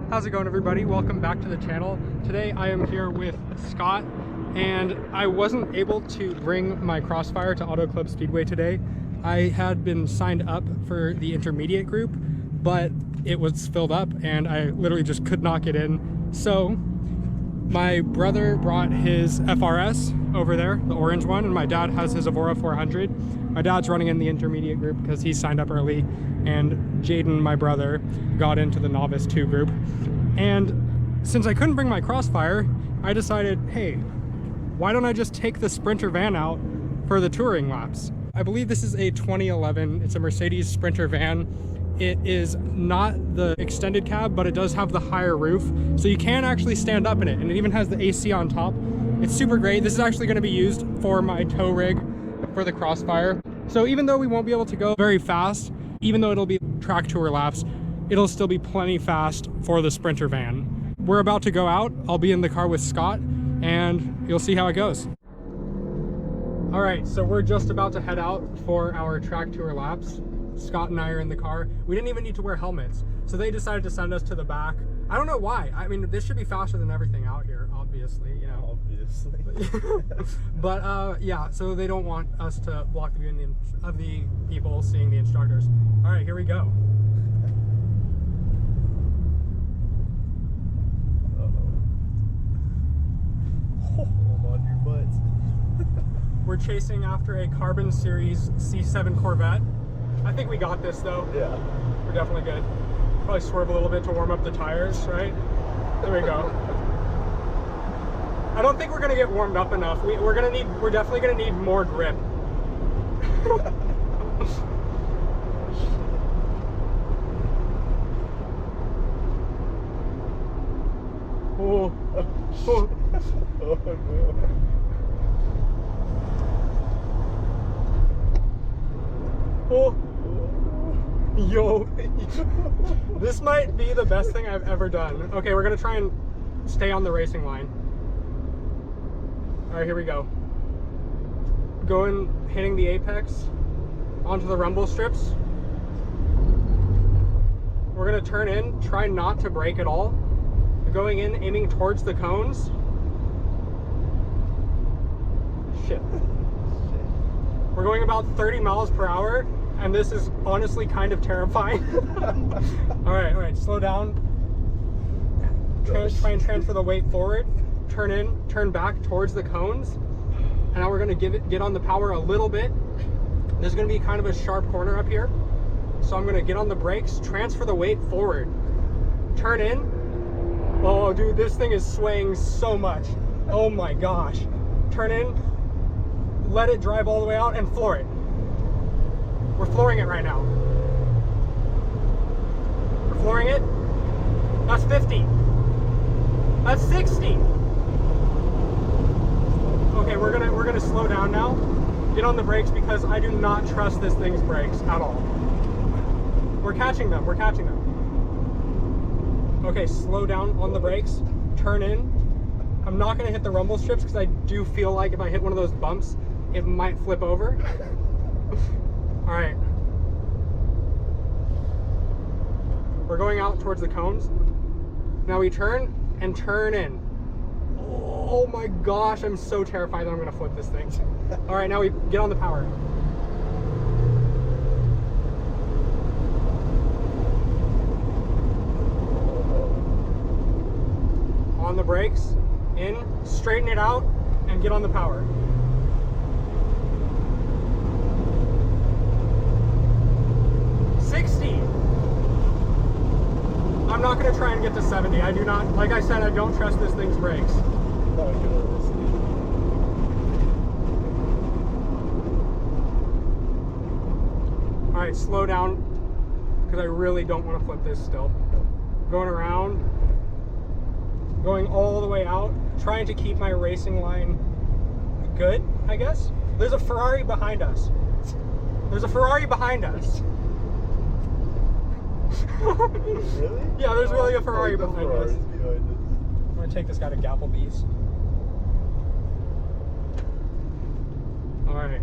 How's it going, everybody? Welcome back to the channel. Today I am here with Scott, and I wasn't able to bring my Crossfire to Auto Club Speedway today. I had been signed up for the intermediate group, but it was filled up and I literally just could not get in. So my brother brought his FRS over there, the orange one, and my dad has his Evora 400. My dad's running in the intermediate group because he signed up early, and Jaden, my brother, got into the novice 2 group. And since I couldn't bring my Crossfire, I decided, hey, why don't I just take the Sprinter van out for the touring laps? I believe this is a 2011, it's a Mercedes Sprinter van. It is not the extended cab, but it does have the higher roof, so you can actually stand up in it, and it even has the AC on top. It's super great. This is actually going to be used for my tow rig for the Crossfire. So even though we won't be able to go very fast, even though it'll be track tour laps, it'll still be plenty fast for the Sprinter van. We're about to go out. I'll be in the car with Scott, and you'll see how it goes. All right, so we're just about to head out for our track tour laps. Scott and I are in the car. We didn't even need to wear helmets, so they decided to send us to the back. I don't know why. I mean, this should be faster than everything out here, obviously, you know. Obviously. But yeah, so they don't want us to block the view of the people seeing the instructors. All right, here we go. Hold on your butts. We're chasing after a Carbon Series C7 Corvette. I think we got this though. Yeah. We're definitely good. Probably swerve a little bit to warm up the tires, right? There we go. I don't think we're gonna get warmed up enough. We're definitely gonna need more grip. Oh. Oh. Oh no. Oh. Yo. This might be the best thing I've ever done. Okay, we're gonna try and stay on the racing line. All right, here we go. Hitting the apex onto the rumble strips. We're gonna turn in, try not to brake at all. Going in, aiming towards the cones. Shit. We're going about 30 miles per hour, and this is honestly kind of terrifying. All right, slow down. Try and transfer the weight forward. Turn in, turn back towards the cones. And now we're gonna get on the power a little bit. There's gonna be kind of a sharp corner up here. So I'm gonna get on the brakes, transfer the weight forward. Turn in. Oh dude, this thing is swaying so much. Oh my gosh. Turn in, let it drive all the way out and floor it. We're flooring it right now. We're flooring it. That's 50. That's 60. Okay, we're gonna slow down now. Get on the brakes because I do not trust this thing's brakes at all. We're catching them. Okay, slow down on the brakes. Turn in. I'm not gonna hit the rumble strips because I do feel like if I hit one of those bumps, it might flip over. All right. We're going out towards the cones. Now we turn and turn in. Oh my gosh, I'm so terrified that I'm gonna flip this thing. All right, now we get on the power. On the brakes, in, straighten it out, and get on the power. I'm not going to try and get to 70. I do not, like I said, I don't trust this thing's brakes. All right, slow down, because I really don't want to flip this still. Going around, going all the way out, trying to keep my racing line good, I guess. There's a Ferrari behind us. There's a Ferrari behind us. Really? Yeah, there's really a Ferrari behind us. I'm gonna take this guy to Gapplebee's. All right.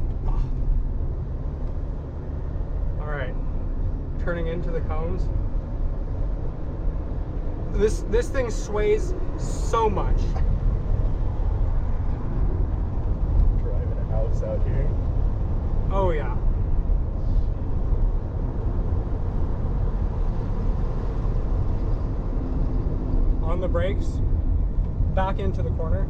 All right. Turning into the cones. This thing sways so much. Driving a house out here. Oh yeah. On the brakes, back into the corner.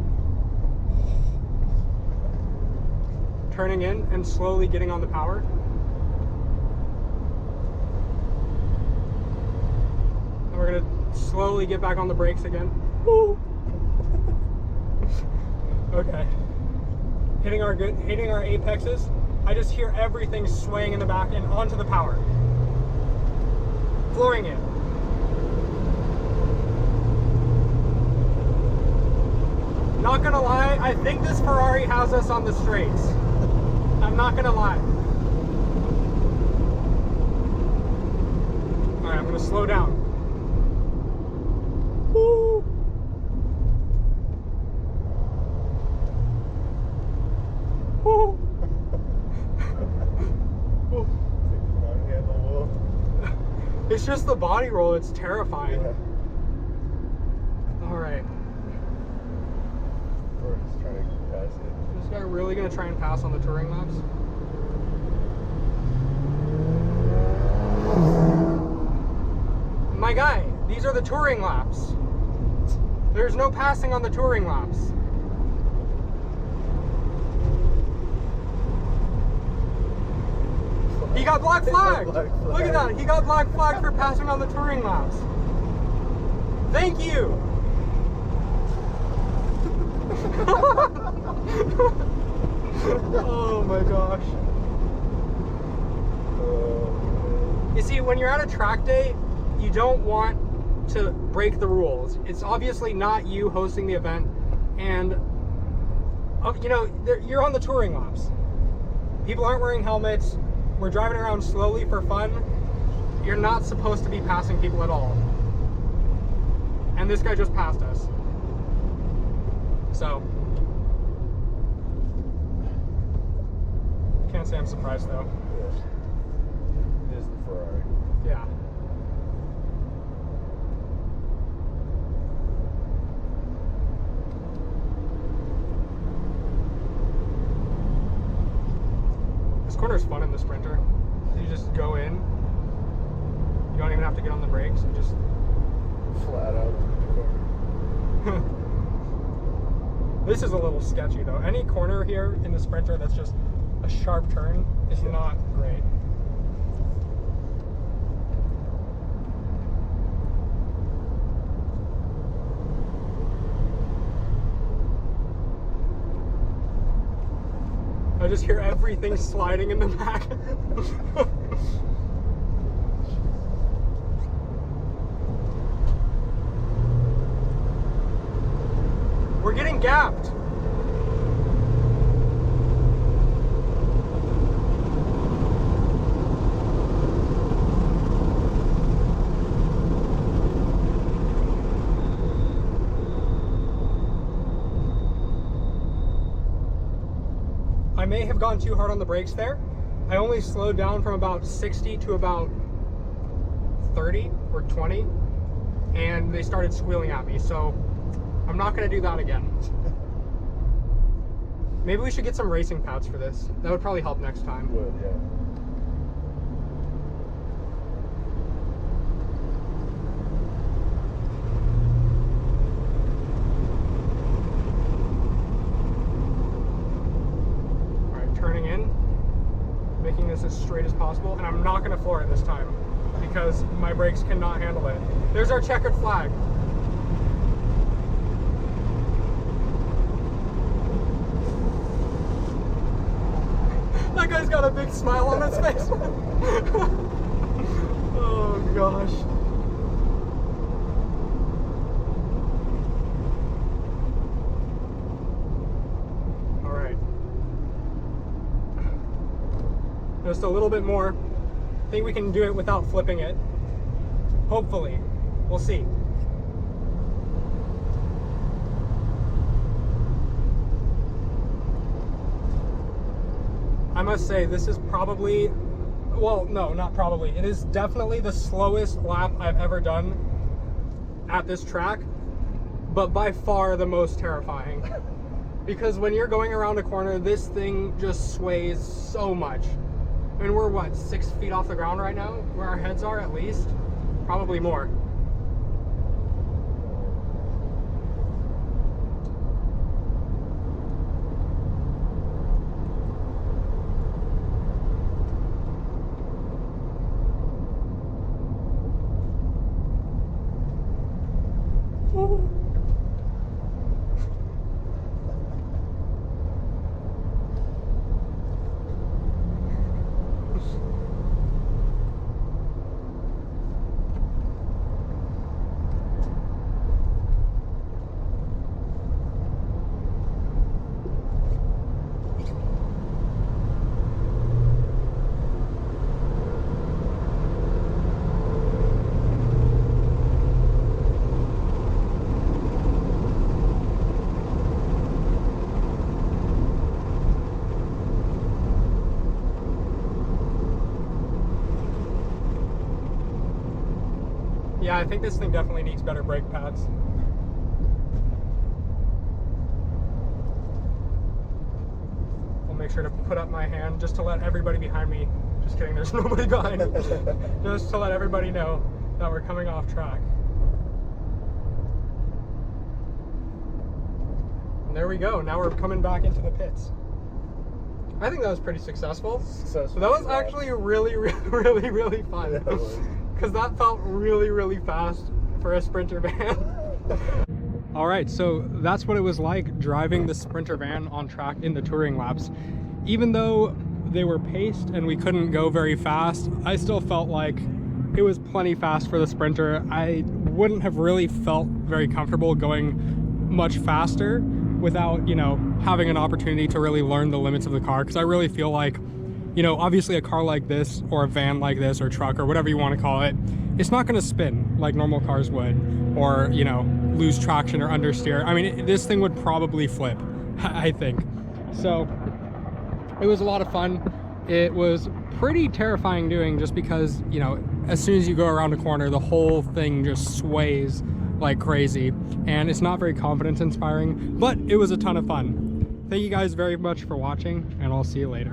Turning in and slowly getting on the power. And we're gonna slowly get back on the brakes again. Woo! Okay. Hitting our apexes. I just hear everything swaying in the back and onto the power. Flooring it. Not gonna lie, I think this Ferrari has us on the straights. I'm not gonna lie. Alright, I'm gonna slow down. Woo! Woo! It's just the body roll, it's terrifying. Yeah. Alright. Or just trying to pass it. Is this guy really gonna try and pass on the touring laps? My guy, these are the touring laps. There's no passing on the touring laps. He got black flagged. Look at that. He got black flagged for passing on the touring laps. Thank you. Oh my gosh. You see, when you're at a track day, you don't want to break the rules. It's obviously not you hosting the event, and you know, you're on the touring laps. People aren't wearing helmets. We're driving around slowly for fun. You're not supposed to be passing people at all. And this guy just passed us. So, can't say I'm surprised though. It is the Ferrari. Yeah. This corner's fun in the Sprinter. You just go in. You don't even have to get on the brakes. You just Flat out in the corner. This is a little sketchy though. Any corner here in the Sprinter that's just a sharp turn is not great. I just hear everything sliding in the back. We're getting gapped. I may have gone too hard on the brakes there. I only slowed down from about 60 to about 30 or 20, and they started squealing at me, so I'm not going to do that again. Maybe we should get some racing pads for this. That would probably help next time. Would, yeah. Turning in, making this as straight as possible, and I'm not going to floor it this time because my brakes cannot handle it. There's our checkered flag. That guy's got a big smile on his face. Oh gosh. Just a little bit more. I think we can do it without flipping it. Hopefully. We'll see. I must say, this is probably, well, no, not probably. It is definitely the slowest lap I've ever done at this track, but by far the most terrifying. Because when you're going around a corner, this thing just sways so much. I mean, we're what, 6 feet off the ground right now? Where our heads are, at least? Probably more. Yeah, I think this thing definitely needs better brake pads. I'll make sure to put up my hand just to let everybody behind me, just kidding, there's nobody behind me, just to let everybody know that we're coming off track. And there we go, now we're coming back into the pits. I think that was pretty successful. So that was actually really, really, really fun. Yeah, because that felt really, really fast for a Sprinter van. All right, so that's what it was like driving the Sprinter van on track in the touring laps. Even though they were paced and we couldn't go very fast, I still felt like it was plenty fast for the Sprinter. I wouldn't have really felt very comfortable going much faster without, you know, having an opportunity to really learn the limits of the car, because I really feel like, you know, obviously a car like this or a van like this or truck or whatever you want to call it, it's not going to spin like normal cars would, or, you know, lose traction or understeer. I mean, this thing would probably flip, I think. So it was a lot of fun. It was pretty terrifying doing, just because, you know, as soon as you go around a corner, the whole thing just sways like crazy, and it's not very confidence inspiring, but it was a ton of fun. Thank you guys very much for watching, and I'll see you later.